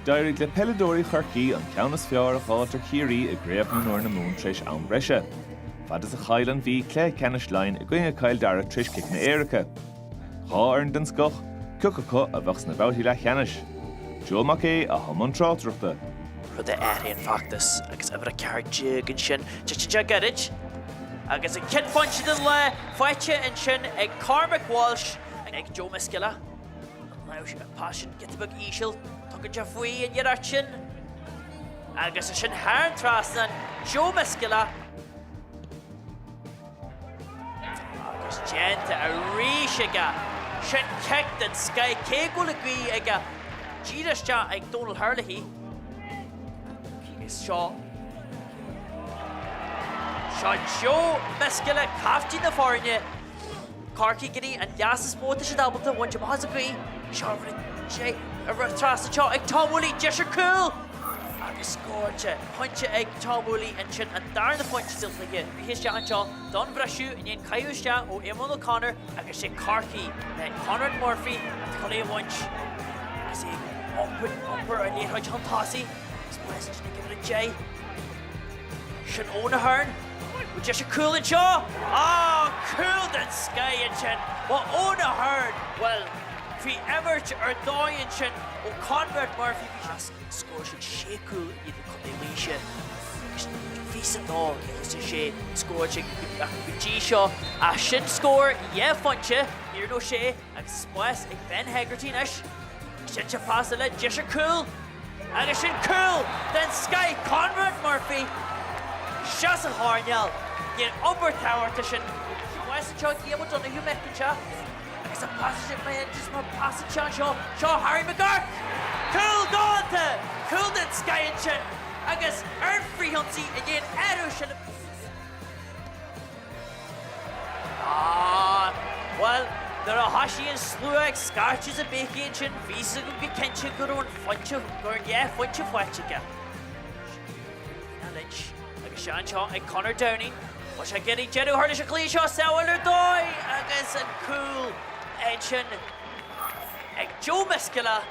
Dairí le peladóirí Corcaigh an ceannas fear a cháiltear chiaí I gréamh na nuair na mún tríis ann breise. Fad is a chaileann bhí clé ceannis lein I gcuine cail dara tríis cic na éirice. Chá ar den scoch, cucacha a bheachs na bháthaí le cheannis. Dúilmach é a thomon trátrachta. Rud a hÉireann factas agus ebre ceartjig an sin te garid. Agus a cin foinse den le fáite an sin ag Cormac Walsh ag Joe Miscilla. Leis a passion gitabag ísil tugadh de faoi an dhearart sin. Agus a sin hÉireann trasnan Joe Miscilla. Agus genta a rís aga sin cecht an Sky cé go le gaí ag a díraiste ag Donal Hurley. Is seo Joe Miscilla caftí na fórne Corcaigh gidí an deasas móta sé dábalta bhaint am has a gaí seo a trasna seo ag Tom Woolley deisir cool agus scóirte pointe ag Tom Woolley an sin an dar na pointe siltlaige bhíiste an seo don breisiú in éon caiúiste ó Eamon O'Connor agus sé Corcaigh le Conrad Murphy a choléí bhaint agus é ompar a léthid an tásaí agus bues sin give it a J sin óna hern with just a cool and jaw. Cool than Sky and chin. Well, óna hern. Well, fi ever or die and chin. O Conrad Murphy has score should shake cool in the condemnation. Fi no, it's a shake score should G shaw. A shin score, yeah, funcha. Here no shay. And splash a Ben Hegarty nish. Shin pass the lead, just a cool. And a shin cool. Then Sky Conrad Murphy. Shas a Harnell. Get upper tower to shin. West Chuck able to the human chat. It's a passage in my head, just my passage shot. Shaw Harry McGurk. Cool Dante. Cool that Sky and chin. I guess earn free hunty again. Edo shall. Well, there are Hashi and Sluag, Scarches and Bacon chin. Visa could be Kenshin good on Funcha. Yeah, Funcha Fletchica. Lynch. Sean Shaw and Connor Downey. Watch I get Jedu Hardish Cluiche Ceathrú Ceannias against and cool Edchin. Joe Miscilla